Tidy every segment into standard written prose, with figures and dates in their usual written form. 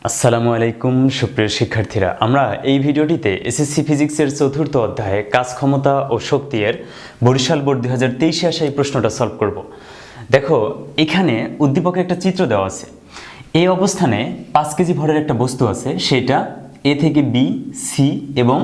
আসসালামু আলাইকুম সুপ্রিয় শিক্ষার্থীরা, আমরা এই ভিডিওটিতে এসএসসি ফিজিক্সের চতুর্থ অধ্যায়ে কাজ ক্ষমতা ও শক্তি এর বরিশাল বোর্ড 2023-এ আসা এই প্রশ্নটা সলভ করব। দেখো, এখানে উদ্দীপকে একটা চিত্র দেওয়া আছে। এই অবস্থানে 5 কেজি ভরের একটা বস্তু আছে, সেটা এ থেকে বি, সি এবং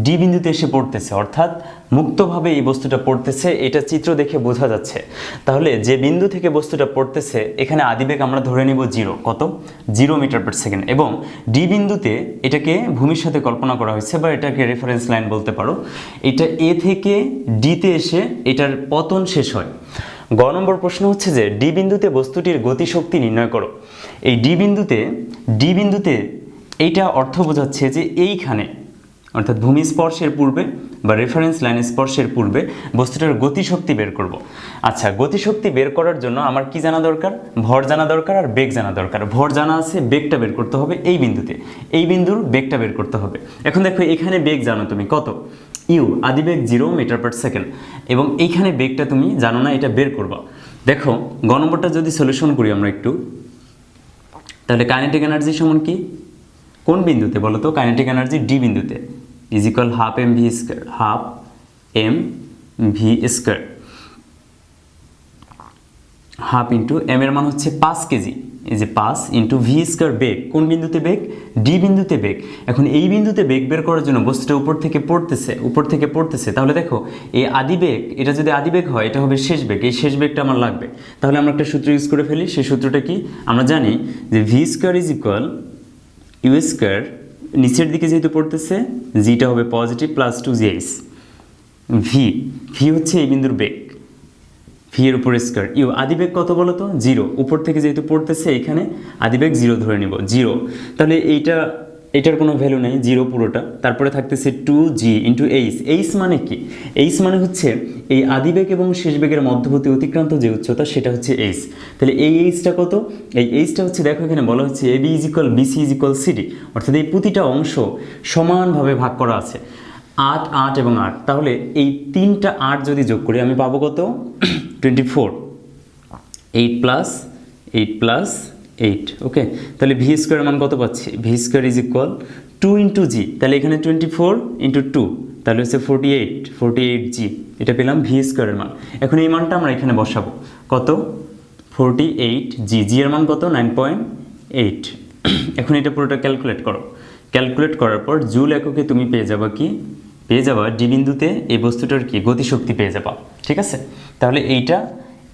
ডি বিন্দুতে এসে পড়তেছে, অর্থাৎ মুক্তভাবে এই বস্তুটা পড়তেছে। এটা চিত্র দেখে বোঝা যাচ্ছে। তাহলে যে বিন্দু থেকে বস্তুটা পড়তেছে, এখানে আদিবেগ আমরা ধরে নিব 0, কত 0 মিটার পার সেকেন্ড, এবং ডি বিন্দুতে এটাকে ভূমির সাথে কল্পনা করা হয়েছে, বা এটাকে রেফারেন্স লাইন বলতে পারো। এটা এ থেকে ডিতে এসে এটার পতন শেষ হয়। গ নম্বর প্রশ্ন হচ্ছে যে ডি বিন্দুতে বস্তুটির গতিশক্তি নির্ণয় করো। এই ডি বিন্দুতে এইটা অর্থ বোঝাচ্ছে যে এইখানে, অর্থাৎ ভূমি স্পর্শের পূর্বে বা রেফারেন্স লাইন স্পর্শের পূর্বে বস্তুটার গতিশক্তি বের করব। আচ্ছা, গতিশক্তি বের করার জন্য আমার কি জানা দরকার? ভর জানা দরকার আর বেগ জানা দরকার। ভর জানা আছে, বেগটা বের করতে হবে এই বিন্দুতে, এই বিন্দুর বেগটা বের করতে হবে। এখন দেখো, এখানে বেগ জানো তুমি কত, ইউ, আদিবেগ 0 মিটার পার সেকেন্ড, এবং এইখানে বেগটা তুমি জানো না, এটা বের করবা। দেখো, গ নম্বরটা যদি সলিউশন করি আমরা একটু, তাহলে কাইনেটিক এনার্জি সমান কি, কোন বিন্দুতে বলো তো? কাইনেটিক এনার্জি ডি বিন্দুতে, is equal half M V square, half M V square, half into M এর মান হচ্ছে 5 কেজি, এই যে 5 ইন্টু ভি স্কোয়ার, বেগ কোন বিন্দুতে? বেগ ডি বিন্দুতে বেগ। এখন এই বিন্দুতে বেগ বের করার জন্য বস্তুটা উপর থেকে পড়তেছে, তাহলে দেখো এই আদিবেগ, এটা যদি আদিবেগ হয় এটা হবে শেষ বেগ, এই শেষ বেগটা আমার লাগবে। তাহলে আমরা একটা সূত্র ইউজ করে ফেলি। সেই সূত্রটা কি? আমরা জানি যে V square is equal U square, নিচের দিকে যেহেতু পড়তেছে জিটা হবে পজিটিভ, প্লাস 2gh। ভি হচ্ছে এই বিন্দুর বেগ, ভি এর উপর স্কোয়ার, ইউ আদিবেগ কত বলো তো? 0, উপর থেকে যেহেতু পড়তেছে এখানে আদিবেগ 0 ধরে নিব, 0। তাহলে এইটার কোনো ভ্যালু নেই, 0 পুরোটা। তারপরে থাকতেছে 2g ইন্টু এইচ মানে কি? এইচ মানে হচ্ছে এই আদিবেগ এবং শেষ বেগের মধ্যবর্তী অতিক্রান্ত যে উচ্চতা, সেটা হচ্ছে এইচ। তাহলে এই এইচটা কত? এই এইচটা হচ্ছে, দেখো এখানে বলা হচ্ছে AB is equal BC is equal CD, অর্থাৎ এই প্রতিটা অংশ সমানভাবে ভাগ করা আছে, 8, 8 এবং 8। তাহলে এই 3টা 8 যদি যোগ করি আমি পাবো কত? 24। 8 প্লাস 8, ওকে। তাহলে ভি স্কোয়ারের মান কত পাচ্ছি? V square is equal 2 into G, তাহলে এখানে 24 ইন্টু 2, তাহলে হচ্ছে 48g, এটা পেলাম ভি স্কোয়ারের মান। এখন এই মানটা আমরা এখানে বসাবো, কত? 48g, জি এর মান কত? 9.8। এখন এটা পুরোটা ক্যালকুলেট করো। ক্যালকুলেট করার পর জুল এককে তুমি পেয়ে যাবা কি? পেয়ে যাবা ডি বিন্দুতে এই বস্তুটার কি গতিশক্তি পেয়ে যাবা, ঠিক আছে? তাহলে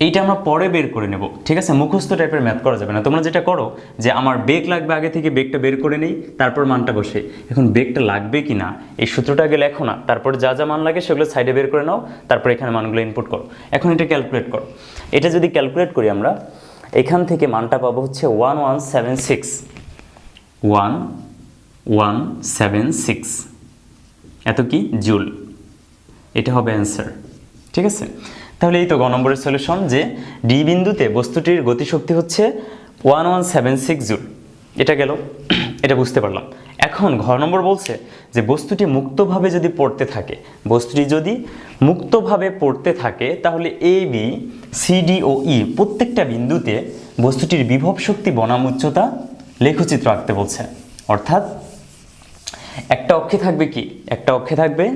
এইটা আমরা পরে বের করে নেব, ঠিক আছে? মুখস্থ টাইপের ম্যাথ করা যাবে না। তোমরা যেটা করো যে আমার বেগ লাগবে, আগে থেকে বেগটা বের করে নেই, তারপর মানটা বসে। এখন বেগটা লাগবে কি না এই সূত্রটা আগে লেখো না, তারপর যা যা মান লাগে সেগুলো সাইডে বের করে নাও, তারপর এখানে মানগুলো ইনপুট করো। এখন এটা ক্যালকুলেট করো। এটা যদি ক্যালকুলেট করি আমরা, এখান থেকে মানটা পাবো হচ্ছে 1176 এত কি জুল, এটা হবে অ্যান্সার, ঠিক আছে? তাহলে এই তো গ নম্বরের সলিউশন, যে ডি বিন্দুতে বস্তুটির গতিশক্তি হচ্ছে 1176 জুল। এটা গেল, এটা বুঝতে পারলাম। এখন ঘ নম্বর বলছে যে বস্তুটি মুক্তভাবে যদি পড়তে থাকে, তাহলে এ বি সি ডি ও ই প্রত্যেকটা বিন্দুতে বস্তুটির বিভব শক্তি বনাম উচ্চতা লেখচিত্র আঁকতে বলছে। অর্থাৎ একটা অক্ষে থাকবে কি? একটা অক্ষে থাকবে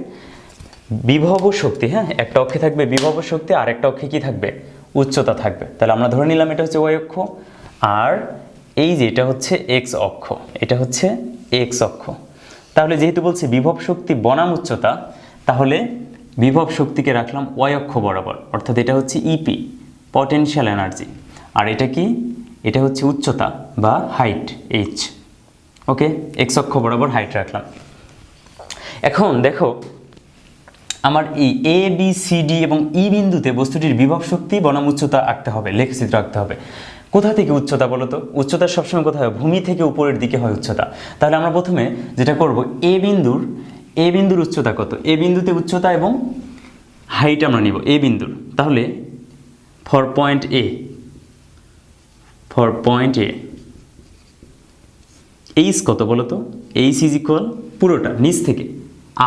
বিভব শক্তি, হ্যাঁ, একটা অক্ষে থাকবে বিভব শক্তি, আর একটা অক্ষে কি থাকবে? উচ্চতা থাকবে। তাহলে আমরা ধরে নিলাম এটা হচ্ছে ওয়াই অক্ষ, আর এই যে এটা হচ্ছে এক্স অক্ষ, এটা হচ্ছে এক্স অক্ষ। তাহলে যেহেতু বলছে বিভব শক্তি বনাম উচ্চতা, তাহলে বিভব শক্তিকে রাখলাম ওয়াই অক্ষ বরাবর, অর্থাৎ এটা হচ্ছে ইপি, পটেনশিয়াল এনার্জি, আর এটা কি? এটা হচ্ছে উচ্চতা বা হাইট, এইচ, ওকে। এক্স অক্ষ বরাবর হাইট রাখলাম। এখন দেখো, আমার এই এ বি সি ডি এবং ই বিন্দুতে বস্তুটির বিভব শক্তি বনাম উচ্চতা আঁকতে হবে, লেখচিত্র আঁকতে হবে। কোথা থেকে উচ্চতা বলো তো? উচ্চতা সবসময় কোথায় হয়? ভূমি থেকে উপরের দিকে হয় উচ্চতা। তাহলে আমরা প্রথমে যেটা করব, এ বিন্দুর উচ্চতা কত? এ বিন্দুতে উচ্চতা এবং হাইট আমরা নিব এ বিন্দুর। তাহলে ফর পয়েন্ট এ এইচ কত বলো তো? এইচ ইজ ইকুয়াল পুরোটা নিচ থেকে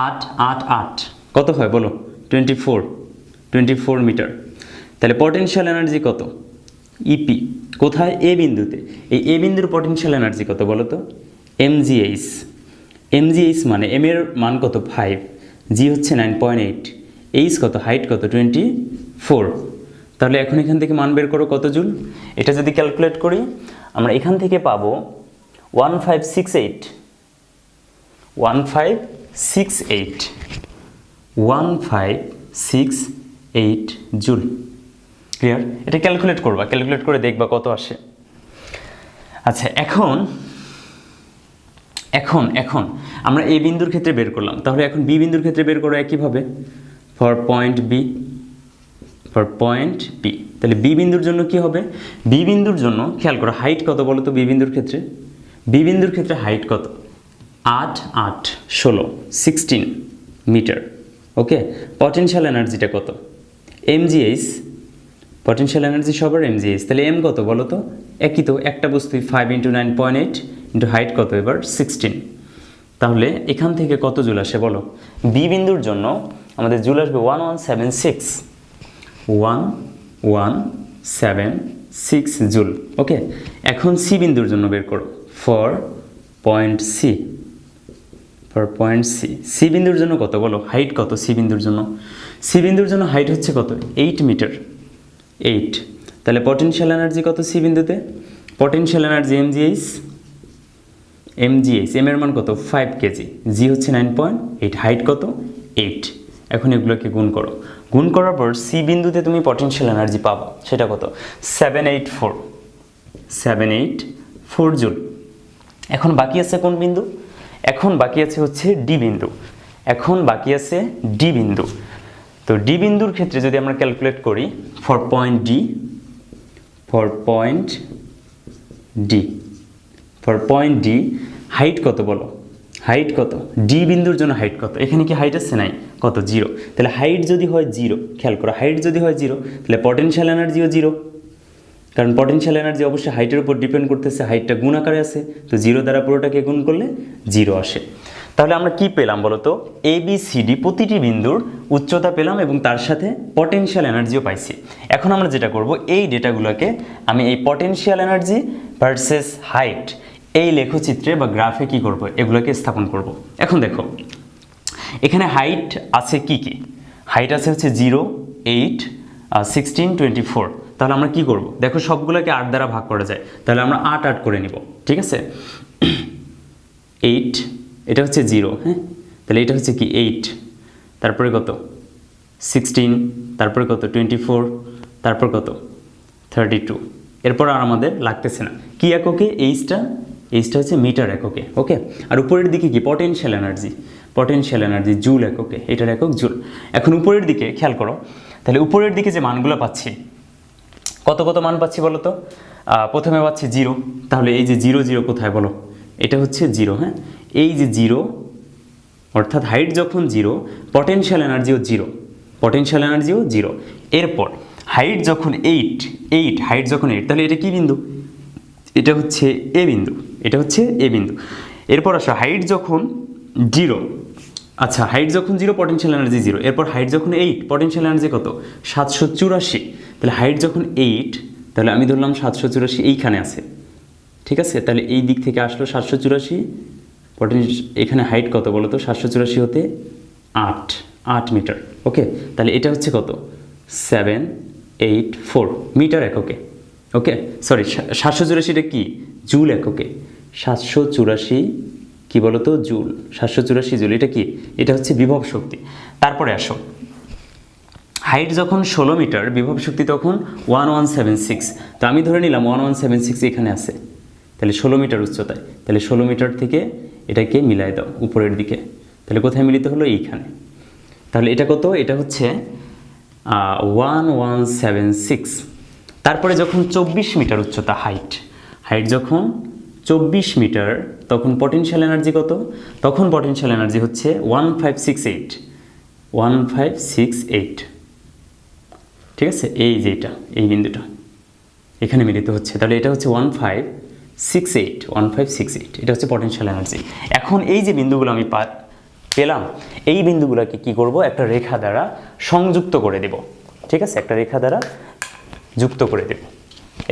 8, 8, 8 কত হয় বলো? 24 মিটার। তাহলে পটেনশিয়াল এনার্জি কত? ইপি, কোথায়? এ বিন্দুতে। এই এ বিন্দুর পটেনশিয়াল এনার্জি কত বলো তো? এমজিএইচ, এমজিএইচ মানে এম এর মান কত 5, জি হচ্ছে 9.8, এইচ কত, হাইট কত 24। তাহলে এখন এখান থেকে মান বের করো কত জুল। এটা যদি ক্যালকুলেট করি আমরা এখান থেকে পাবো 1568, 1568, 1568 জুল। ক্লিয়ার? এটা ক্যালকুলেট করবা, ক্যালকুলেট করে দেখবা কত আসে। আচ্ছা এখন এখন এখন আমরা এ বিন্দুর ক্ষেত্রে বের করলাম, তাহলে এখন বি বিন্দুর ক্ষেত্রে বের করো একইভাবে। For point B, for point B, তাহলে বি বিন্দুর জন্য কি হবে? বি বিন্দুর জন্য খেয়াল করো হাইট কত বলো তো বি বিন্দুর ক্ষেত্রে? বি বিন্দুর ক্ষেত্রে হাইট কত? 8 8 16, 16 মিটার। ওকে, পটেনশিয়াল এনার্জিটা কত? এমজিএইচ, পটেনশিয়াল এনার্জি সবার এমজিএইচ, তাহলে এম কত বলো তো? একই তো, একটা বস্তুই 5 × 9.8 ইন্টু হাইট কত এবার 16। তাহলে এখান থেকে কত জুল আসে বলো? বি বিন্দুর জন্য আমাদের জুল আসবে 1176, 1176 জুল। ওকে, এখন সি বিন্দুর জন্য বের করো। For point C, for point C, C বিন্দুর জন্য কত বলো? হাইট কত সি বিন্দুর জন্য? সি বিন্দুর জন্য হাইট হচ্ছে কত? 8 মিটার, 8। তাহলে পটেনশিয়াল এনার্জি কত সি বিন্দুতে? Potential energy MGH, MGH M এর মান কত? 5 কেজি, জি হচ্ছে 9.8, হাইট কত? 8। এখন এগুলোকে গুণ করো, গুণ করার পর সি বিন্দুতে তুমি পটেনশিয়াল এনার্জি পাবা, সেটা কত? 784, 784 জুল। এখন বাকি আছে কোন বিন্দু? এখন বাকি আছে হচ্ছে ডি বিন্দু, এখন বাকি আছে ডি বিন্দু। তো ডি বিন্দুর ক্ষেত্রে যদি আমরা ক্যালকুলেট করি for point D, for point D, for point D height কত বলো? হাইট কত? ডি বিন্দুর জন্য হাইট কত? এখানে কি হাইট আছে? নাই, কত? 0। তাহলে হাইট যদি হয় 0, খেয়াল করো হাইট যদি হয় 0 তাহলে পটেনশিয়াল এনার্জিও 0, কারণ পটেনশিয়াল এনার্জি অবশ্যই হাইটের উপর ডিপেন্ড করতেছে, হাইটটা গুণ আকারে আছে, তো 0 দ্বারা পুরোটাকে গুণ করলে 0 আসে। তাহলে আমরা কি পেলাম বলো তো? এ বি সি ডি প্রতিটি বিন্দুর উচ্চতা পেলাম এবং তার সাথে পটেনশিয়াল এনার্জিও পাইছি। এখন আমরা যেটা করব, এই ডেটাগুলোকে আমি এই পটেনশিয়াল এনার্জি ভার্সেস হাইট এই লেখচিত্রে বা গ্রাফে কি করব? এগুলোকে স্থাপন করব। এখন দেখো এখানে হাইট আছে কি কি? হাইট আছে হচ্ছে 0, 8, 16, 24। তাহলে আমরা কি করব? দেখো সবগুলোকে 8 দ্বারা ভাগ করা যায়, তাহলে আমরা 8 8 করে নিব, ঠিক আছে? 8, এটা হচ্ছে 0, হ্যাঁ, তাহলে এটা হচ্ছে কি 8, তারপরে কত 16, তারপরে কত 24, তারপর কত 32। এরপর আর আমাদের লাগতেছে না কি এককে, এইচটা হচ্ছে মিটার এককে। ওকে, আর উপরের দিকে কি potential energy, potential energy joule এককে, এটার একক জুল। এখন উপরের দিকে খেয়াল করো, তাহলে উপরের দিকে যে মানগুলো পাচ্ছি, কত কত মান পাচ্ছি বলো তো? প্রথমে পাচ্ছি 0, তাহলে এই যে 0 0 কোথায় বলো? এটা হচ্ছে 0, হ্যাঁ, এই যে 0, অর্থাৎ হাইট যখন 0 পটেনশিয়াল এনার্জিও 0, পটেনশিয়াল এনার্জিও 0। এরপর হাইট যখন 8, হাইট যখন 8, তাহলে এটা কি বিন্দু? এটা হচ্ছে এ বিন্দু, এটা হচ্ছে এ বিন্দু। এরপর আসো হাইট যখন 0, আচ্ছা হাইট যখন 0 পটেনশিয়াল এনার্জি 0, এরপর হাইট যখন 8 পটেনশিয়াল এনার্জি কত? 784। তাহলে হাইট যখন 8, তাহলে আমি ধরলাম 784 এইখানে আছে, ঠিক আছে? তাহলে এই দিক থেকে আসলো 784, এখানে হাইট কত বলো তো? 784 হতে 8 মিটার। ওকে, তাহলে এটা হচ্ছে কত? 784 মিটার এককে। ওকে, সরি 784টা কি? জুল এককে। 784 কি বলো তো? Joule, 784 joule. এটা কি? এটা হচ্ছে বিভব শক্তি। তারপরে আসো হাইট যখন 16 মিটার, বিভব শক্তি তখন 1176। তো আমি ধরে নিলাম 1176 এখানে আছে, তাহলে 16 মিটার উচ্চতায়, তাহলে 16 মিটার থেকে এটাকে মিলাই দাও উপরের দিকে, তাহলে কোথায় মিলিত হলো? এইখানে। তাহলে এটা কত? এটা হচ্ছে 1176। তারপরে যখন 24 মিটার উচ্চতা হাইট, যখন 24 মিটার, তখন পটেনশিয়াল এনার্জি কত? তখন পটেনশিয়াল এনার্জি হচ্ছে 1568, 1568, ঠিক আছে? এই যে এটা, এই বিন্দুটা এখানে মিলিত হচ্ছে, তাহলে এটা হচ্ছে 1568, 1568, এটা হচ্ছে পটেনশিয়াল এনার্জি। এখন এই যে বিন্দুগুলো আমি পেলাম, এই বিন্দুগুলোকে কি করব? একটা রেখা দ্বারা সংযুক্ত করে দেব, ঠিক আছে? একটা রেখা দ্বারা যুক্ত করে দেব,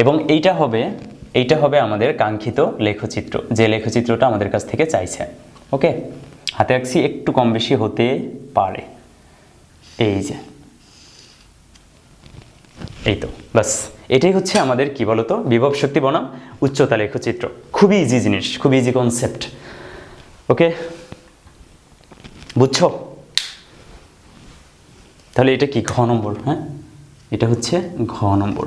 এবং এইটা হবে এইটা হবে আমাদের কাঙ্ক্ষিত লেখচিত্র, যে লেখচিত্রটা আমাদের কাছ থেকে চাইছে। ওকে, হাতে আঁকছি, একটু কম বেশি হতে পারে। এই যে, এই তো বাস, এটাই হচ্ছে আমাদের কি বলতো বিভব শক্তি বনাম উচ্চতা লেখচিত্র। খুবই ইজি জিনিস, খুবই ইজি কনসেপ্ট। ওকে, বুঝছো? তাহলে এটা কি ঘ নম্বর? হ্যাঁ, এটা হচ্ছে ঘ নম্বর।